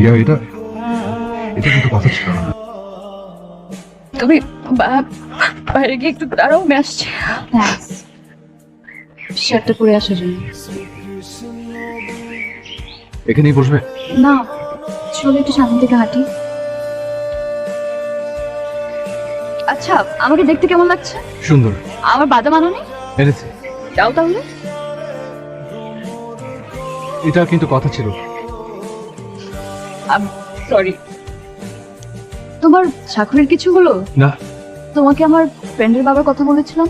রিয়া, এটা এটা কিন্তু কথা ছিল না। তুমি বাইরে গিয়ে একটু দাঁড়াও, আমি আসছি। থ্যাঙ্কস শার্টটা পরে আসার জন্য। এখানেই বসবে? না, চলো একটু সামনে থেকে হাঁটি। আচ্ছা, আমাকে দেখতে কেমন লাগছে? সুন্দর। আমার বাদাম আনোনি? এনেছি। যাও তাহলে। এটা কিন্তু কথা ছিল। সরি। তোমার চাকরির কিছু হলো? না। তোমাকে আমার ফ্রেন্ডের বাবার কথা বলেছিলাম।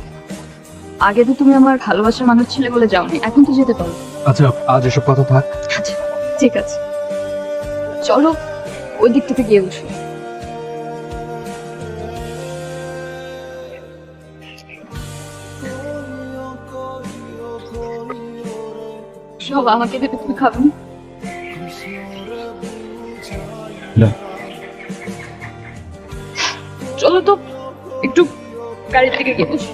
আগে তো তুমি আমার ভালোবাসার মানুষ ছিলে বলে যাওনি, এখন তো যেতে পারো। আচ্ছা, আজ এসব কথা থাক। আচ্ছা ঠিক আছে, চলো ওই দিক থেকে গিয়ে বসো। সব আমাকে দেবে, তুমি খাবেন? না। চলো তো একটু গাড়ি থেকে গিয়ে বসো।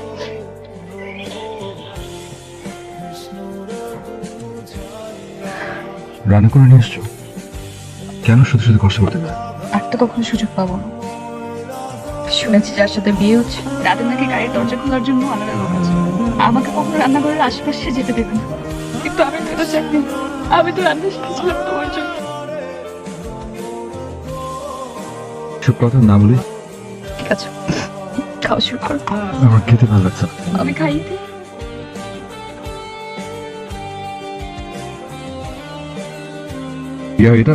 রান্না করে নিয়ে এসছো? কেন শুধু শুধু কষ্ট করতে না? আর তো কখনো সুযোগ পাবো না। শুনেছি যার সাথে বিয়ে হচ্ছে রাতে নাকি গাড়ির দরজা খোলার জন্য আলাদা লোক আছে। আমাকে কখনো রান্নাঘরের আশেপাশে যেতে দেবে না। কিন্তু আমি তো এটা চাইনি, আমি তো রান্না শিখেছিলাম তোমার জন্য। সব কথা না বলি। ঠিক আছে, খাওয়া শুরু করো। আমার খেতে ভালো লাগছে না। আমি খাইয়ে দিই। রিয়া, এটা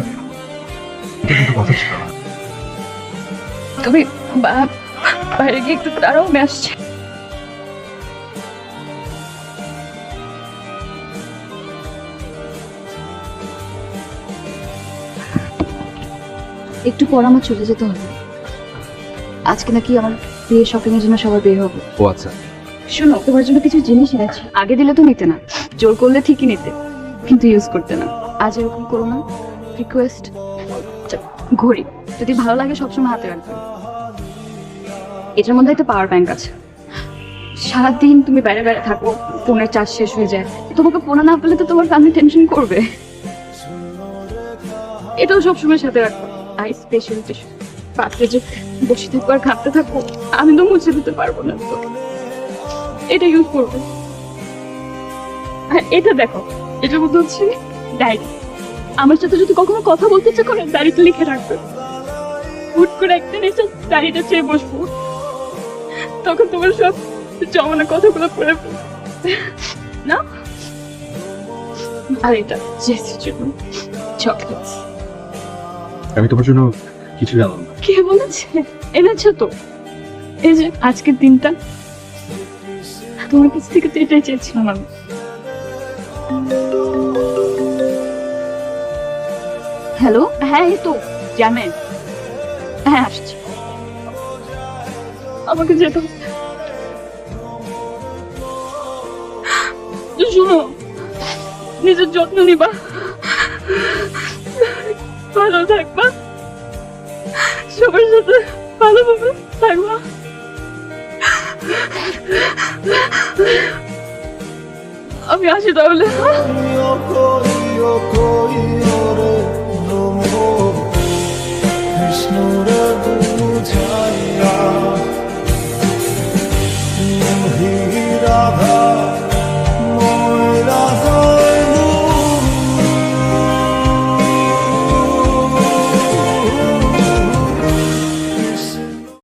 এটা কিন্তু কথা ছিল না। তুমি বাইরে গিয়ে একটু দাঁড়াও, আমি আসছি। একটু পর আমার চলে যেতে হবে। আজকে নাকি আমার বিয়ে শপিং এর জন্য সবাই বের হবে। ও আচ্ছা। শোনো, তোমার জন্য কিছু জিনিস এনেছি। আগে দিলে তো নিতে না, জোর করলে ঠিকই নিতে, কিন্তু ইউজ করতে না। আজ এরকম করো না, রিকোয়েস্ট। ঘড়ি যদি ভালো লাগে সবসময় হাতে রাখবে। এটার মধ্যে একটা পাওয়ার ব্যাংক আছে। সারাদিন তুমি বাইরে বাইরে থাকো, ফোনের চার্জ শেষ হয়ে যায়, তোমাকে ফোনে না পেলে তো তোমার ফ্যামিলি টেনশন করবে। এটাও সবসময় সাথে রাখো। আর স্পেশাল টিস্যু, পাত্রে যে বসে থাকবো আর ঘাটতে থাকবো, আমি তো মুছে দিতে পারবো না, তো এটা ইউজ করবে। আর এটা দেখো, এটার মধ্যে হচ্ছে ডায়েরি। আমার সাথে যদি কখনো কথা বলতে ইচ্ছে করে ডায়েরিতে লিখে রাখবে। হুট করে একদিন এসে ডায়েরিটা চেয়ে বসবো, তখন তোমার সব জমানো কথাগুলো পড়ে না। আর এটা জেসির জন্য চকলেটস। আমি তোমার জন্য কিছু জানলাম না। কে বলেছে? এনেছো তো। এই যে আজকের দিনটা তোমার কাছ থেকে তো এটাই চেয়েছিলাম আমি। হ্যালো, হ্যাঁ এই তো জানেন। হ্যাঁ আসছি, আমাকে যেতে হবে। শোনো, নিজের যত্ন নিবা, ভালো থাকবা, সবার সাথে ভালোভাবে থাকবা। আমি আসি তাহলে।